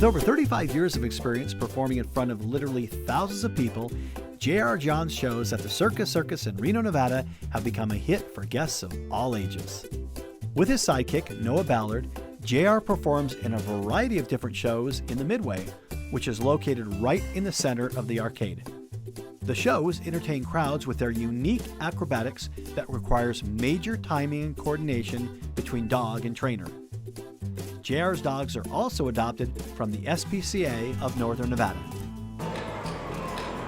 With over 35 years of experience performing in front of literally thousands of people, J.R. John's shows at the Circus Circus in Reno, Nevada have become a hit for guests of all ages. With his sidekick, Noah Ballard, J.R. performs in a variety of different shows in the Midway, which is located right in the center of the arcade. The shows entertain crowds with their unique acrobatics that requires major timing and coordination between dog and trainer. JR's dogs are also adopted from the SPCA of Northern Nevada.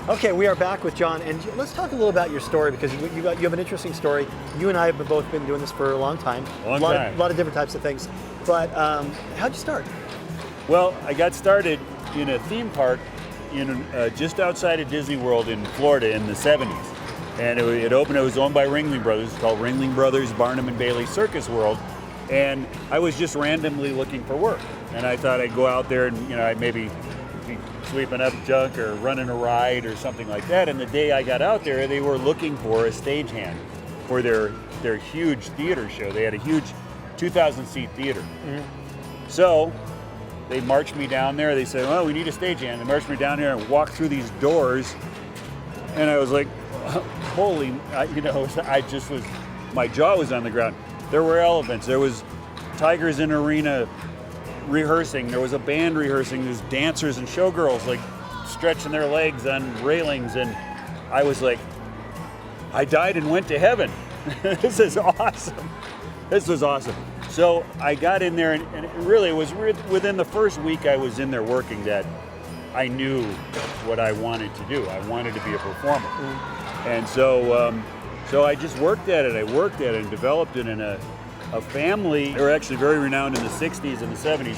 Okay, we are back with John, and let's talk a little about your story, because you have an interesting story. You and I have both been doing this for a long time. A lot of different types of things. But how'd you start? Well, I got started in a theme park in just outside of Disney World in Florida in the 70s. And it opened, it was owned by Ringling Brothers. It's called Ringling Brothers Barnum and Bailey Circus World. And I was just randomly looking for work. And I thought I'd go out there and, I'd maybe be sweeping up junk or running a ride or something like that. And the day I got out there, they were looking for a stagehand for their huge theater show. They had a huge 2,000-seat theater. Mm-hmm. So they marched me down there. They said, well, we need a stagehand. They marched me down there and walked through these doors. And I was like, holy, I just was, my jaw was on the ground. There were elephants. There was tigers in arena rehearsing. There was a band rehearsing. There's dancers and showgirls like stretching their legs on railings. And I was like, I died and went to heaven. This is awesome. This was awesome. So I got in there, and it really was within the first week I was in there working that I knew what I wanted to do. I wanted to be a performer. Mm-hmm. And so I just worked at it. I worked at it and developed it in a family. They were actually very renowned in the 60s and the 70s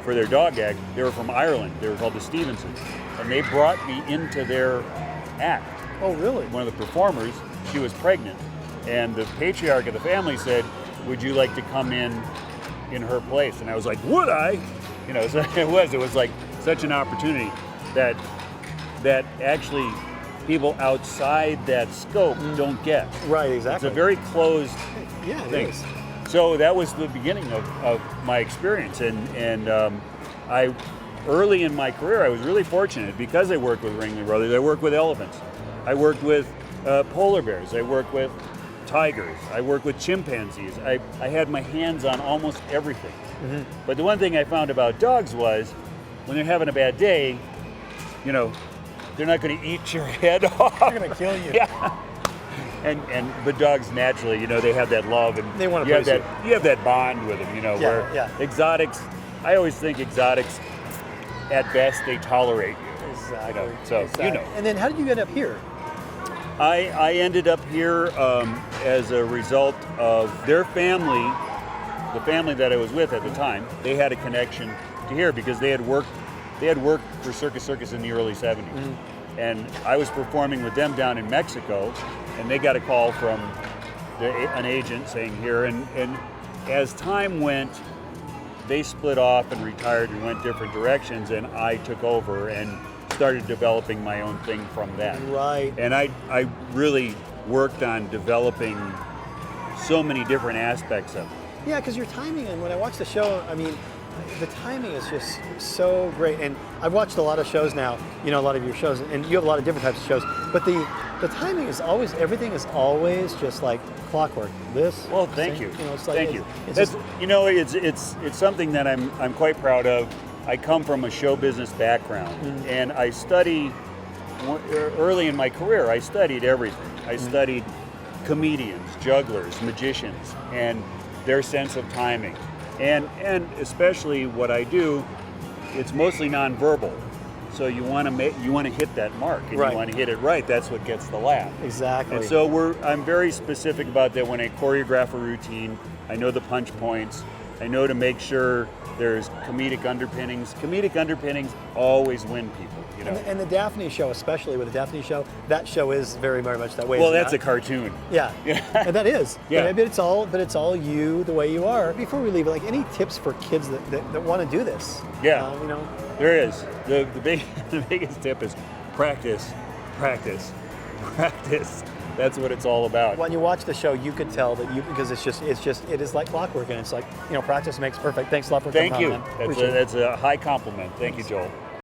for their dog act. They were from Ireland. They were called the Stevensons. And they brought me into their act. Oh, really? One of the performers, she was pregnant. And the patriarch of the family said, would you like to come in her place? And I was like, would I? So it was like such an opportunity that actually people outside that scope don't get. Right, exactly. It's a very closed thing. It is. So that was the beginning of my experience. And I, early in my career, I was really fortunate because I worked with Ringling Brothers. I worked with elephants. I worked with polar bears. I worked with tigers. I worked with chimpanzees. I had my hands on almost everything. Mm-hmm. But the one thing I found about dogs was when they're having a bad day, they're not going to eat your head off. They're going to kill you. Yeah. But dogs naturally, they have that love, and they want to you have that bond with them, where exotics, I always think exotics, at best, they tolerate you. Exactly. So, exactly. And then how did you end up here? I ended up here as a result of their family, the family that I was with at the time. They had a connection to here because they had worked for Circus Circus in the early 70s. Mm-hmm. And I was performing with them down in Mexico, and they got a call from an agent saying here. And as time went, they split off and retired and went different directions, and I took over and started developing my own thing from that. Right. And I really worked on developing so many different aspects of it. Yeah, because your timing, and when I watch the show, the timing is just so great. And I've watched a lot of shows now, a lot of your shows, and you have a lot of different types of shows. But the timing is always, everything is always just like clockwork. Well, thank you. Thank you. It's something that I'm quite proud of. I come from a show business background, and I study, early in my career, I studied everything. I studied comedians, jugglers, magicians, and their sense of timing. And especially what I do, it's mostly nonverbal. So you want to hit that mark, and right. You want to hit it right. That's what gets the laugh. Exactly. And so I'm very specific about that when I choreograph a routine. I know the punch points. I know to make sure there's comedic underpinnings. Comedic underpinnings always win people, And the Daphne show, especially with the Daphne show, that show is very, very much that way. Well, that's a cartoon. Yeah. And that is. Yeah. But it's all you, the way you are. Before we leave, any tips for kids that want to do this? Yeah. There is. The biggest tip is practice, practice, practice. That's what it's all about. When you watch the show, you could tell that because it is like clockwork, and it's like, practice makes perfect. Thanks a lot for coming Thank you. on, man. Appreciate it. That's a high compliment. Thank you, Joel.